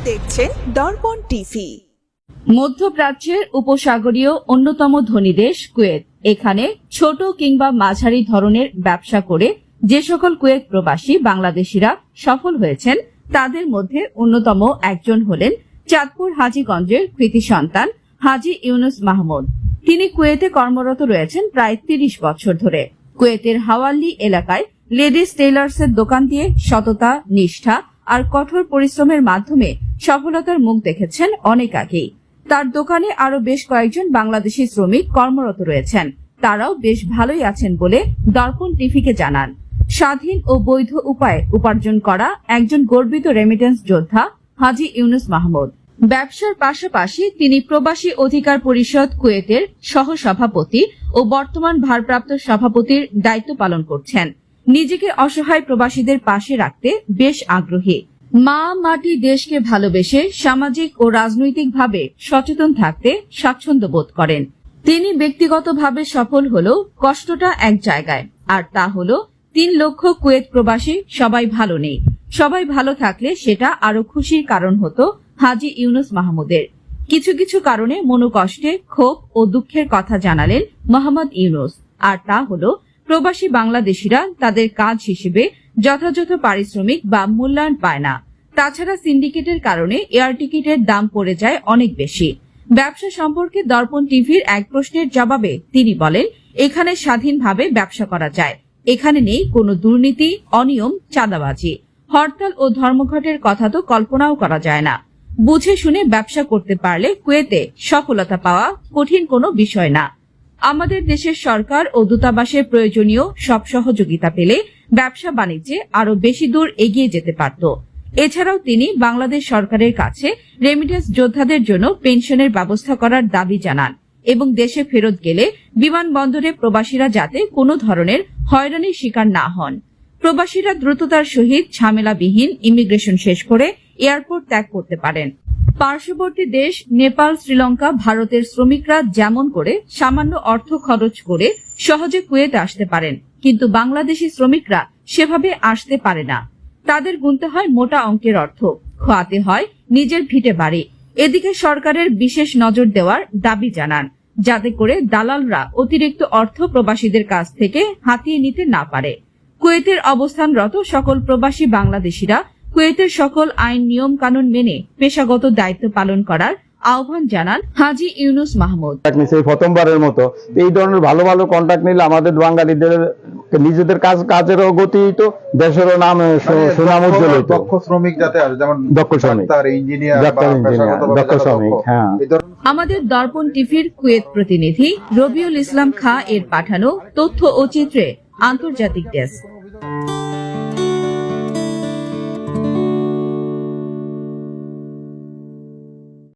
দেখছেন দর্পণ টিভি। মধ্যপ্রাচ্যের উপসাগরীয় অন্যতম ধনী দেশ কুয়েত। এখানে ছোট কিংবা মাঝারি ধরনের ব্যবসা করে যে সকল কুয়েত প্রবাসী বাংলাদেশিরা সফল হয়েছেন তাদের মধ্যে অন্যতম একজন হলেন চাঁদপুর হাজীগঞ্জের কৃতি সন্তান হাজী ইউনুস মাহমুদ। তিনি কুয়েতে কর্মরত রয়েছেন প্রায় ৩০ বছর ধরে। কুয়েতের হাওয়াল্লি এলাকায় লেডিস টেইলার্সের দোকান দিয়ে সততা, নিষ্ঠা আর কঠোর পরিশ্রমের মাধ্যমে সফলতার মুখ দেখেছেন অনেক আগেই। তার দোকানে আরো বেশ কয়েকজন বাংলাদেশি শ্রমিক কর্মরত রয়েছেন, তারাও বেশ ভালোই আছেন বলে দর্পণ টিভিকে জানান। স্বাধীন ও বৈধ উপায়ে উপার্জন করা একজন গর্বিত রেমিটেন্স যোদ্ধা হাজী ইউনুস মাহমুদ। ব্যবসার পাশাপাশি তিনি প্রবাসী অধিকার পরিষদ কুয়েতের সহসভাপতি ও বর্তমান ভারপ্রাপ্ত সভাপতির দায়িত্ব পালন করছেন। নিজেকে অসহায় প্রবাসীদের পাশে রাখতে বেশ আগ্রহী। মা, মাটি, দেশকে ভালোবেসে সামাজিক ও রাজনৈতিকভাবে সচেতন থাকতে স্বাচ্ছন্দ্য বোধ করেন। তিনি ব্যক্তিগতভাবে সফল হলেও কষ্টটা এক জায়গায়, আর তা হলো ৩ লক্ষ কুয়েত প্রবাসী সবাই ভালো নেই। সবাই ভালো থাকলে সেটা আরো খুশির কারণ হতো হাজী ইউনুস মাহমুদের। কিছু কিছু কারণে মনোকষ্টে, ক্ষোভ ও দুঃখের কথা জানালেন মোহাম্মদ ইউনুস, আর তা হলো প্রবাসী বাংলাদেশিরা তাদের কাজ হিসেবে যথাযথ পারিশ্রমিক বা মূল্যায়ন পায় না। তাছাড়া সিন্ডিকেটের কারণে এয়ার টিকিটের দাম পড়ে যায় অনেক বেশি। ব্যবসা সম্পর্কে দর্পণ টিভির এক প্রশ্নের জবাবে তিনি বলেন, এখানে স্বাধীনভাবে ব্যবসা করা যায়। এখানে নেই কোনো দুর্নীতি, অনিয়ম, চাঁদাবাজি, হরতাল ও ধর্মঘটের কথা তো কল্পনাও করা যায় না। বুঝে শুনে ব্যবসা করতে পারলে কুয়েতে সফলতা পাওয়া কঠিন কোনো বিষয় না। আমাদের দেশের সরকার ও দূতাবাসের প্রয়োজনীয় সব সহযোগিতা পেলে ব্যবসা বাণিজ্যে আরো বেশি দূর এগিয়ে যেতে পারত। এছাড়াও তিনি বাংলাদেশ সরকারের কাছে রেমিটেন্স যোদ্ধাদের জন্য পেনশনের ব্যবস্থা করার দাবি জানান এবং দেশে ফেরত গেলে বিমানবন্দরে প্রবাসীরা যাতে কোনো ধরনের হয়রানির শিকার না হন। প্রবাসীরা দ্রুততার সহিত ঝামেলাবিহীন ইমিগ্রেশন শেষ করে এয়ারপোর্ট ত্যাগ করতে পারেন। পার্শ্ববর্তী দেশ নেপাল, শ্রীলঙ্কা, ভারতের শ্রমিকরা যেমন করে সামান্য অর্থ খরচ করে সহজে কুয়েতে আসতে পারেন, কিন্তু বাংলাদেশি শ্রমিকরা সেভাবে আসতে পারে না। তাদের গুনতে হয় মোটা অঙ্কের অর্থ, খোয়াতে হয় নিজের ভিটে বাড়ি। এদিকে সরকারের বিশেষ নজর দেওয়ার দাবি জানান, যাতে করে দালালরা অতিরিক্ত অর্থ প্রবাসীদের কাছ থেকে হাতিয়ে নিতে না পারে। কুয়েতের অবস্থানরত সকল প্রবাসী বাংলাদেশিরা কুয়েতের সকল আইন নিয়ম কানুন মেনে পেশাগত দায়িত্ব পালন করার আহ্বান জানান হাজী ইউনুস মাহমুদ। প্রথমবারের মতো এই ধরনের ভালো ভালো কন্ট্রাক্ট নিলে আমাদের বাঙালিদের নিজেদের কাজেরও গতি হইতো, দেশেরও নাম সুনাম উজ্জ্বল হইতো। দক্ষ শ্রমিক যাতে আসে, যেমন দক্ষ শ্রমিক, ইঞ্জিনিয়ার, দক্ষ শ্রমিক। হ্যাঁ, আমাদের দর্পণ টিভির কুয়েত প্রতিনিধি রবিউল ইসলাম খাঁ এর পাঠানো তথ্য ও চিত্রে আন্তর্জাতিক ডেস্ক।